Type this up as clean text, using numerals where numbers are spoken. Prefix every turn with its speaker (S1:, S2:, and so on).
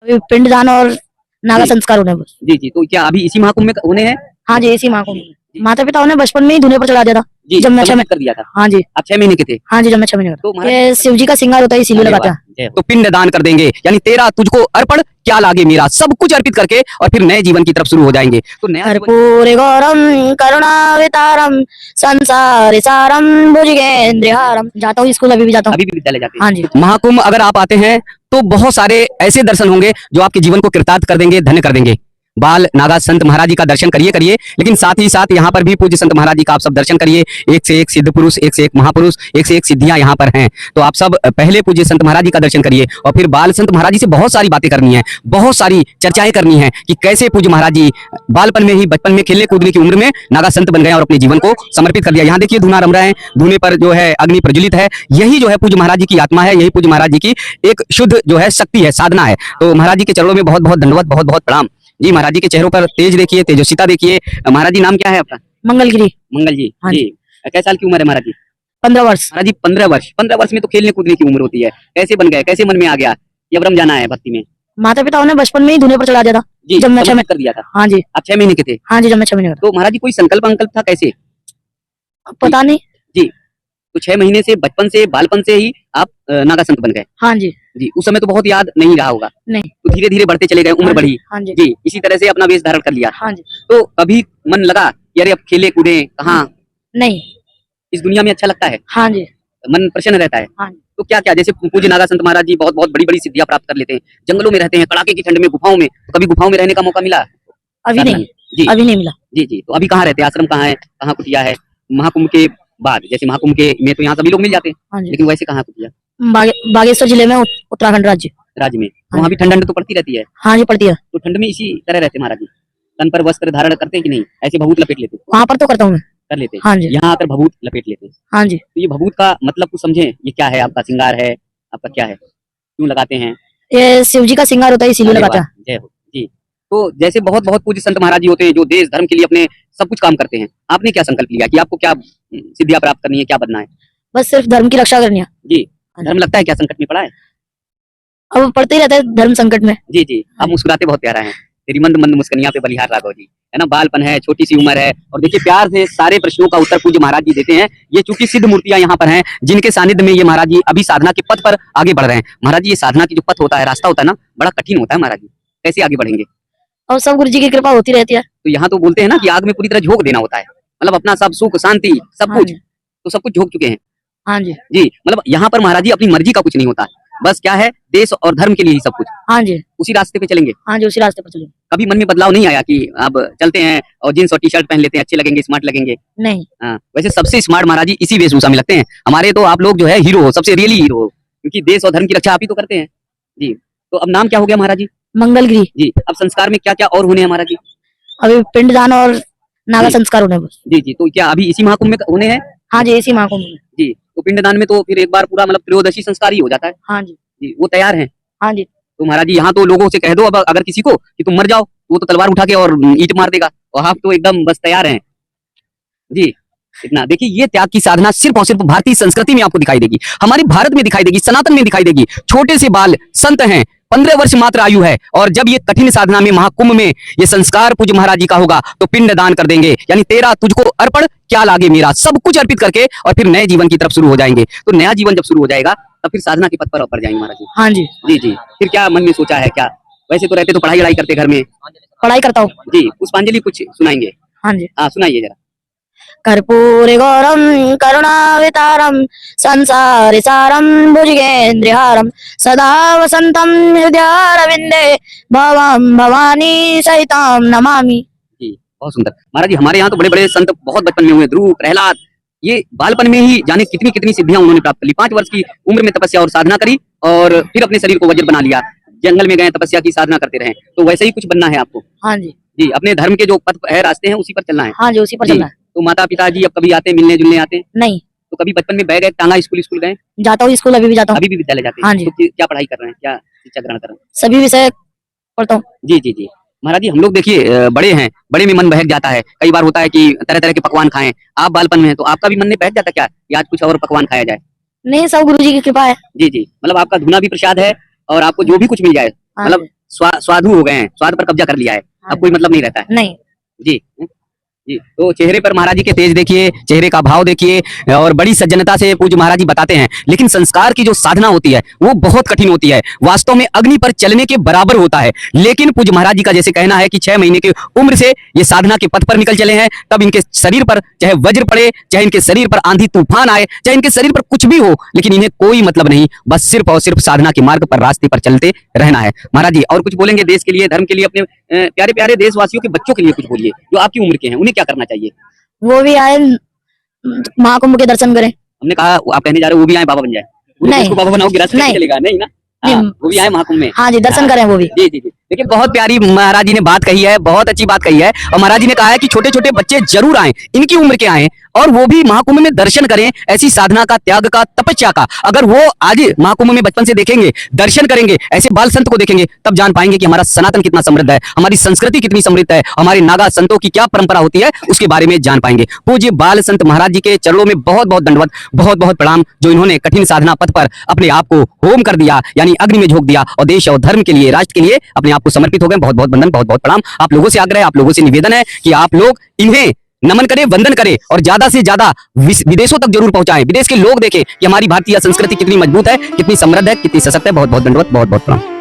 S1: अभी पिंडदान और नागा संस्कार होने हैं बस।
S2: जी जी, तो क्या अभी इसी महाकुंभ में होने हैं?
S1: हाँ जी, इसी महाकुंभ में। माता पिता उन्हें बचपन में ही धुने पर चढ़ा दिया था।
S2: जी,
S1: जब मैं
S2: समर्पित कर दिया था।
S1: हाँ जी,
S2: आप 6 महीने के थे?
S1: हाँ जी, जब मैं 6 महीने का
S2: तो
S1: था।
S2: महाराज
S1: ये शिव जी का श्रृंगार होता है, इसीलिए
S2: अरे
S1: लगाते
S2: वाह,
S1: हैं।
S2: जय हो। तो पिंड दान कर देंगे, यानी तेरा तुझको अर्पण, क्या लागे मेरा, सब कुछ अर्पित करके और फिर नए जीवन की तरफ शुरू हो जाएंगे। तो नया जीवन
S1: कर्पूरे गौरम करुणावतारम संसार सारम भुजगेंद्रहारम। जाता हूँ स्कूल, अभी भी जाता हूँ।
S2: अभी भी विद्यालय जाते हैं?
S1: हाँ जी।
S2: महाकुंभ अगर आप आते हैं तो बहुत सारे ऐसे दर्शन होंगे जो आपके जीवन को कृतार्थ कर देंगे, धन्य कर देंगे। बाल नागा संत महाराज जी का दर्शन करिए करिए, लेकिन साथ ही साथ यहाँ पर भी पूज्य संत महाराज जी का आप सब दर्शन करिए। एक से एक सिद्ध पुरुष, एक से एक महापुरुष, एक से एक सिद्धियां यहाँ पर हैं। तो आप सब पहले पूज्य संत महाराज जी का दर्शन करिए और फिर बाल संत महाराज जी से बहुत सारी बातें करनी है, बहुत सारी चर्चाएं करनी है कि कैसे पूज्य महाराज जी बालपन में ही, बचपन में, खेलने कूदने की उम्र में नागा संत बन गए और अपने जीवन को समर्पित कर दिया। यहाँ देखिए धूना रम रहे हैं, धूने पर जो है अग्नि प्रज्वलित है। यही जो है पूज्य महाराज जी की आत्मा है, यही पूज्य महाराज जी की एक शुद्ध जो है शक्ति है, साधना है। तो महाराज जी के चरणों में बहुत बहुत दंडवत, बहुत बहुत प्रणाम जी। महाराज जी के चेहरों पर तेज देखिए, तेजस्विता देखिए। महाराज जी नाम क्या है आपका?
S1: मंगलगिरी।
S2: मंगल जी।
S1: हाँ
S2: जी, कैसे साल की उम्र है महाराज जी?
S1: 15 वर्ष।
S2: महाराज जी 15 वर्ष। 15 वर्ष में तो खेलने कूदने की उम्र होती है, कैसे बन गए, कैसे मन में आ गया कि अब रम जाना है भक्ति में?
S1: माता पिता उन्हें बचपन में ही धुने पर चढ़ा दिया था।
S2: जी,
S1: जब मैं
S2: समर्पित कर दिया था।
S1: हाँ जी,
S2: आप 6 महीने के थे?
S1: हाँ जी, जब मैं 6 महीने का
S2: तो महाराज जी कोई संकल्प अंकल्प था कैसे?
S1: था। पता नहीं।
S2: जी, तो 6 महीने से, बचपन से, बालपन से ही आप नागा संत बन गए?
S1: हाँ जी।
S2: जी, उस समय तो बहुत याद नहीं रहा होगा?
S1: नहीं।
S2: तो धीरे धीरे बढ़ते चले गए, उम्र बढ़ी।
S1: हाँ जी।
S2: जी, इसी तरह से अपना वेश धारण कर लिया।
S1: हाँ जी।
S2: तो कभी मन लगा कि अरे अब खेले कूदे कहाँ,
S1: नहीं।
S2: इस दुनिया में अच्छा लगता है,
S1: हाँ जी।
S2: मन प्रसन्न रहता है?
S1: हाँ जी।
S2: तो क्या क्या, जैसे पूज्य नागा संत महाराज जी बहुत बहुत बड़ी बड़ी सिद्धियां प्राप्त कर लेते हैं, जंगलों में रहते हैं, कड़ाके की ठंड में, गुफाओं में, तो कभी गुफाओं में रहने का मौका मिला?
S1: अभी नहीं।
S2: जी,
S1: अभी नहीं मिला।
S2: जी जी। तो अभी कहाँ रहते हैं, आश्रम कहाँ है, कहाँ कुटिया है? महाकुंभ के बाद, जैसे महाकुंभ के में तो यहाँ सभी लोग मिल जाते हैं,
S1: हाँ जी।
S2: लेकिन वैसे कहाँ कुटिया?
S1: बागेश्वर जिले में, उत्तराखंड राज्य
S2: में वहाँ भी ठंड तो पड़ती रहती है?
S1: हाँ जी, पड़ती है।
S2: तो ठंड में इसी तरह रहते महाराज जी, तन पर वस्त्र धारण करते हैं कि नहीं, ऐसे भभूत लपेट लेते?
S1: वहाँ पर तो करता हूँ मैं।
S2: कर लेते हैं?
S1: हाँ जी।
S2: यहाँ आकर भभूत लपेट लेते हैं?
S1: हाँ जी।
S2: तो ये भभूत का मतलब कुछ समझे, ये क्या है? आपका श्रृंगार है, आपका क्या है, क्यों लगाते हैं?
S1: ये शिव जी का श्रृंगार होता है, इसीलिए
S2: अरे
S1: लगाते
S2: वाह,
S1: हैं।
S2: जय हो जी। तो जैसे बहुत बहुत पूज्य संत महाराज जी होते हैं जो देश धर्म के लिए अपने सब कुछ काम करते हैं, आपने क्या संकल्प लिया कि आपको क्या सिद्धियां प्राप्त करनी है, क्या बनना है?
S1: बस सिर्फ धर्म की रक्षा करनी है।
S2: जी, धर्म लगता है क्या संकट में पड़ा है?
S1: अब पढ़ते ही रहता है धर्म संकट में।
S2: जी जी, आप मुस्कुराते बहुत प्यारा है, तेरी मंद मंद मुस्कनिया पे बलिहार राघव जी, है ना। बालपन है, छोटी सी उम्र है, और देखिए प्यार से सारे प्रश्नों का उत्तर पूज्य महाराज जी देते हैं। ये चूंकि सिद्ध मूर्तियां यहाँ पर हैं, जिनके सानिध्य में ये महाराज जी अभी साधना के पथ पर आगे बढ़ रहे हैं। महाराज जी ये साधना की जो पथ होता है, रास्ता होता है ना, बड़ा कठिन होता है महाराज जी, कैसे आगे बढ़ेंगे?
S1: और सब गुरु जी की कृपा होती रहती है।
S2: तो यहाँ तो बोलते हैं ना कि आग में पूरी तरह झोंक देना होता है, मतलब अपना सब सुख शांति सब
S1: हाँ
S2: कुछ,
S1: जी।
S2: तो सब कुछ झोंक चुके हैं।
S1: हाँ जी।
S2: जी, मतलब यहाँ पर महाराज जी अपनी मर्जी का कुछ नहीं होता, बस क्या है, देश और धर्म के लिए ही सब कुछ।
S1: हाँ जी।
S2: उसी रास्ते पे चलेंगे?
S1: हाँ जी, उसी रास्ते पर चलेंगे।
S2: कभी मन में बदलाव नहीं आया कि अब चलते हैं और जींस और टी शर्ट पहन लेते हैं, अच्छे लगेंगे, स्मार्ट लगेंगे?
S1: नहीं।
S2: हाँ, वैसे सबसे स्मार्ट महाराज जी इसी वेशभूषा में लगते हैं। हमारे तो आप लोग जो है हीरो हो, सबसे रियली हीरो हो, क्योंकि देश और धर्म की रक्षा आप ही तो करते हैं। जी, तो अब नाम क्या हो गया महाराज जी?
S1: मंगलगिरी।
S2: जी, अब संस्कार में क्या क्या और होने हैं महाराज जी?
S1: अभी पिंडदान और नागा संस्कार होने हैं बस।
S2: जी जी, तो क्या अभी इसी महाकुंभ में होने हैं?
S1: हाँ जी, इसी महाकुंभ में।
S2: जी, तो पिंडदान में तो फिर एक बार पूरा मतलब त्रयोदशी संस्कार ही हो जाता है।
S1: हाँ जी।
S2: जी, वो तैयार हैं?
S1: हाँ जी।
S2: तो महाराज जी यहाँ तो लोगों से कह दो अब अगर किसी को कि तुम मर जाओ, वो तो तलवार उठा के और ईंट मार देगा, और आप तो एकदम बस तैयार हैं। जी, इतना देखिए, ये त्याग की साधना सिर्फ और सिर्फ भारतीय संस्कृति में आपको दिखाई देगी, हमारे भारत में दिखाई देगी, सनातन में दिखाई देगी। छोटे से बाल संत हैं, 15 वर्ष मात्र आयु है, और जब ये कठिन साधना में, महाकुंभ में ये संस्कार पूज्य महाराज जी का होगा तो पिंड दान कर देंगे, यानी तेरा तुझको अर्पण, क्या लागे मेरा, सब कुछ अर्पित करके और फिर नए जीवन की तरफ शुरू हो जाएंगे। तो नया जीवन जब शुरू हो जाएगा तब फिर साधना के पथ पर ऊपर जाएंगे महाराज जी।
S1: हाँ जी।
S2: जी जी, फिर क्या मन में सोचा है क्या? वैसे तो रहते तो पढ़ाई करते घर में?
S1: पढ़ाई करता हूँ।
S2: जी, पुष्पांजलि कुछ सुनाएंगे?
S1: हाँ जी।
S2: हाँ, सुनाइए जरा।
S1: कर्पूरे गौरम करुणावतारम संसार सारम भुजगेंद्रहारम सदा वसंतम हृदयारविंदे भवम भवानी सहिताम नमामि।
S2: जी, बहुत सुंदर महाराज जी। हमारे यहाँ तो बड़े बड़े संत बहुत बचपन में हुए, ध्रुव, प्रहलाद, ये बालपन में ही जाने कितनी कितनी सिद्धियां उन्होंने प्राप्त कर ली। 5 वर्ष की उम्र में तपस्या और साधना करी, और फिर अपने शरीर को वज्र बना लिया, जंगल में गए, तपस्या की, साधना करते रहे। तो वैसे ही कुछ बनना है आपको?
S1: हाँ जी।
S2: जी, अपने धर्म के जो पथ है, रास्ते हैं, उसी पर चलना है?
S1: हाँ जी, उसी पर चलना है।
S2: तो माता पिता जी अब कभी आते हैं, मिलने जुलने आते हैं?
S1: नहीं।
S2: तो कभी बचपन में बैग टांगा, स्कूल गए?
S1: जाता हूँ स्कूल, अभी भी जाता हूँ।
S2: अभी भी विद्यालय जाते हैं?
S1: हाँ जी।
S2: तो क्या पढ़ाई कर रहे हैं, क्या शिक्षा ग्रहण कर रहे हैं?
S1: सभी विषय पढ़ता हूँ।
S2: जी जी जी, महाराज जी हम लोग देखिए बड़े हैं, बड़े में मन बहक जाता है, कई बार होता है कि तरह तरह के पकवान खाएं। आप बालपन में हैं तो आपका भी मन में बहक जाता क्या कि आज कुछ और पकवान खाया जाए?
S1: नहीं, सब गुरु जी की कृपा है।
S2: जी जी, मतलब आपका धुना भी प्रसाद है, और आपको जो भी कुछ मिल जाए,
S1: हाँ
S2: मतलब स्वादु हो गए हैं, स्वाद पर कब्जा कर लिया है, अब कोई मतलब नहीं रहता है।
S1: नहीं।
S2: जी जी, तो चेहरे पर महाराज जी के तेज देखिए, चेहरे का भाव देखिए, और बड़ी सज्जनता से पूज्य महाराज जी बताते हैं। लेकिन संस्कार की जो साधना होती है वो बहुत कठिन होती है, वास्तव में अग्नि पर चलने के बराबर होता है। लेकिन पूज्य महाराज जी का जैसे कहना है कि 6 महीने की उम्र से ये साधना के पथ पर निकल चले हैं, तब इनके शरीर पर चाहे वज्र पड़े, चाहे इनके शरीर पर आंधी तूफान आए, चाहे इनके शरीर पर कुछ भी हो, लेकिन इन्हें कोई मतलब नहीं, बस सिर्फ और सिर्फ साधना के मार्ग पर, रास्ते पर चलते रहना है। महाराज जी और कुछ बोलेंगे देश के लिए, धर्म के लिए, अपने प्यारे प्यारे देशवासियों के बच्चों के लिए कुछ बोलिए जो आपकी उम्र के हैं, उन्हें क्या करना चाहिए?
S1: वो भी आए, महाकुंभ के दर्शन करें।
S2: हमने कहा आप कहने जा रहे हो वो भी आए बाबा बन जाए, पूरे
S1: नहीं।
S2: देश को बाबा बनाओगे, रास्ते
S1: नहीं।
S2: चलेगा नहीं ना?
S1: नहीं।
S2: हाँ, वो भी आए महाकुंभ में।
S1: हाँ जी, दर्शन करें वो भी।
S2: जी जी जी, देखिए बहुत प्यारी महाराज जी ने बात कही है, बहुत अच्छी बात कही है। और महाराज जी ने कहा है कि छोटे छोटे बच्चे जरूर आए, इनकी उम्र के आए, और वो भी महाकुंभ में दर्शन करें, ऐसी साधना का, त्याग का, तपस्या का। अगर वो आज महाकुंभ में बचपन से देखेंगे, दर्शन करेंगे, ऐसे बाल संत को देखेंगे, तब जान पाएंगे कि हमारा सनातन कितना समृद्ध है, हमारी संस्कृति कितनी समृद्ध है, हमारे नागा संतों की क्या परंपरा होती है, उसके बारे में जान पाएंगे। पूज्य बाल संत महाराज जी के चरणों में बहुत बहुत दंडवत, बहुत बहुत प्रणाम, जो इन्होंने कठिन साधना पथ पर अपने आप को होम कर दिया, यानी अग्नि में झोंक दिया, और देश और धर्म के लिए, राष्ट्र के लिए अपने आप को समर्पित हो गए। बहुत बहुत वंदन, बहुत बहुत प्रणाम। आप लोगों से आग्रह है, आप लोगों से निवेदन है कि आप लोग इन्हें नमन करें, वंदन करें, और ज्यादा से ज्यादा विदेशों तक जरूर पहुंचाएं। विदेश के लोग देखें कि हमारी भारतीय संस्कृति कितनी मजबूत है, कितनी समृद्ध है, कितनी सशक्त है। बहुत बहुत दंडवत, बहुत बहुत प्रणाम।